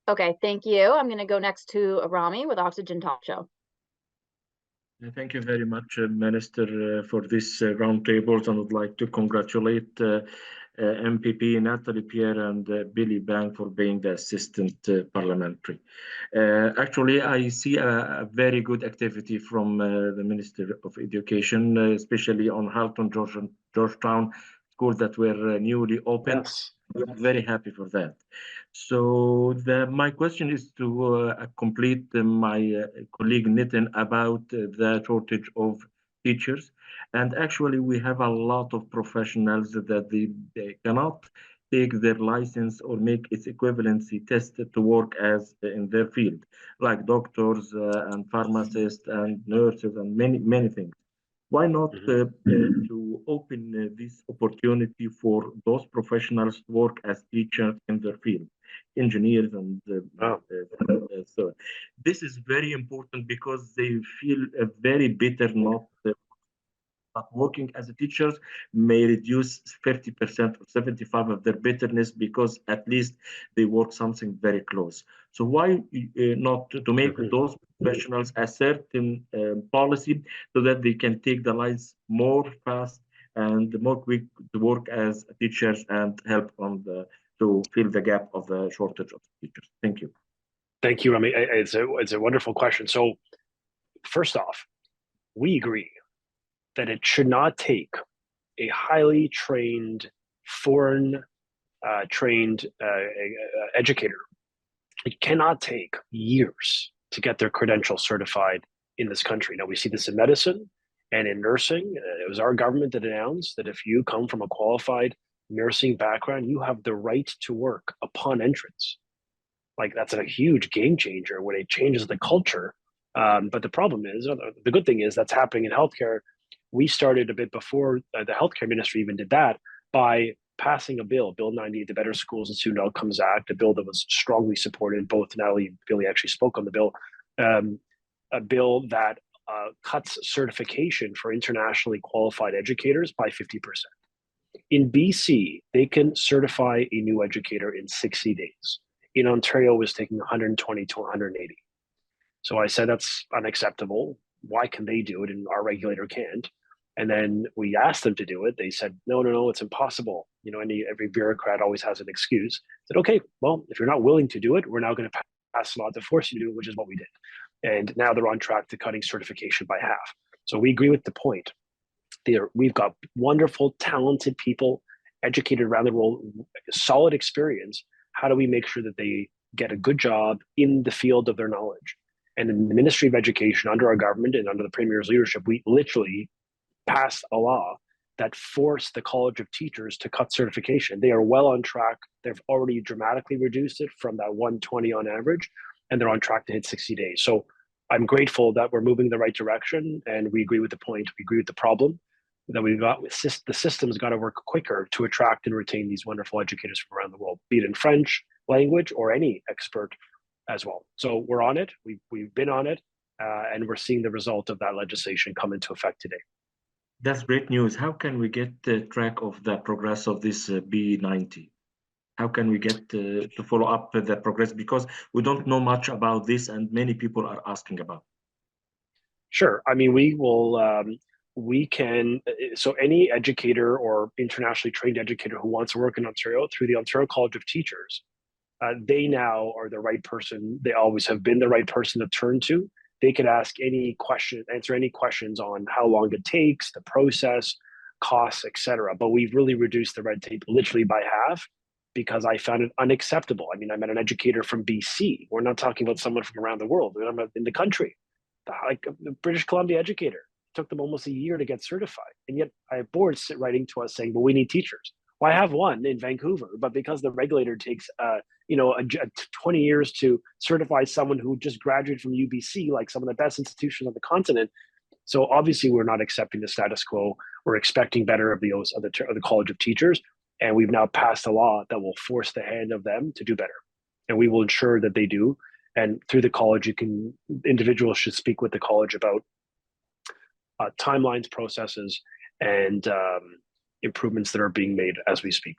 Okay, thank you. I'm going to go next to Rami with Oxygen Talk Show. Thank you very much, Minister, for this roundtables, and I'd like to congratulate MPP Natalie Pierre and Billy Bang for being the assistant parliamentary. Actually, I see a very good activity from the Minister of Education, especially on Halton, Georgetown schools that were newly opened. Yes. I'm very happy for that. So my question is to complete my colleague Nitin about the shortage of teachers. And actually, we have a lot of professionals that they cannot take their license or make its equivalency test to work as in their field, like doctors and pharmacists and nurses and many things. Why not to open this opportunity for those professionals to work as teachers in their field, engineers and so this is very important because they feel very bitter not but working as a teachers may reduce 50% or 75 of their bitterness because at least they work something very close. So why not to make those professionals a certain policy so that they can take the lines more fast and more quick to work as teachers and help on to fill the gap of the shortage of teachers. Thank you. Thank you, Rami. It's a wonderful question. So first off, we agree that it should not take a highly trained, foreign trained educator. It cannot take years to get their credentials certified in this country. Now, we see this in medicine and in nursing. It was our government that announced that if you come from a qualified nursing background, you have the right to work upon entrance. Like, that's a huge game changer when it changes the culture. But the problem is, the good thing is that's happening in healthcare. We started a bit before the healthcare ministry even did that by passing a bill, Bill 98, the Better Schools and Student Outcomes Act, a bill that was strongly supported. Both Natalie and Billy actually spoke on the bill, a bill that cuts certification for internationally qualified educators by 50%. In BC, they can certify a new educator in 60 days. In Ontario, it was taking 120 to 180. So I said, that's unacceptable. Why can they do it and our regulator can't? And then we asked them to do it. They said, no, it's impossible. You know, every bureaucrat always has an excuse. I said, okay, well, if you're not willing to do it, we're now going to pass a law to force you to do it, which is what we did. And now they're on track to cutting certification by half. So we agree with the point. We've got wonderful, talented people, educated around the world, solid experience. How do we make sure that they get a good job in the field of their knowledge? And in the Ministry of Education, under our government and under the Premier's leadership, we literally passed a law that forced the College of Teachers to cut certification. They are well on track. They've already dramatically reduced it from that 120 on average, and they're on track to hit 60 days. So I'm grateful that we're moving in the right direction, and we agree with the point. We agree with the problem that we've got. The system's got to work quicker to attract and retain these wonderful educators from around the world, be it in French language or any expert as well. So we're on it. We've been on it, and we're seeing the result of that legislation come into effect today. That's great news. How can we get track of the progress of this B90? How can we get to follow up the progress? Because we don't know much about this and many people are asking about. Sure. I mean, we can, so any educator or internationally trained educator who wants to work in Ontario through the Ontario College of Teachers, they now are the right person. They always have been the right person to turn to. They could ask any question, answer any questions on how long it takes, the process, costs, etc. But we've really reduced the red tape literally by half because I found it unacceptable. I mean, I met an educator from BC. We're not talking about someone from around the world. We're in the country. Like a British Columbia educator. It took them almost a year to get certified. And yet I have boards writing to us saying, well, we need teachers. Well, I have one in Vancouver, but because the regulator takes 20 years to certify someone who just graduated from UBC, like some of the best institutions on the continent. So obviously we're not accepting the status quo. We're expecting better of the College of Teachers. And we've now passed a law that will force the hand of them to do better. And we will ensure that they do. And through the college, individuals should speak with the college about timelines, processes, and improvements that are being made as we speak.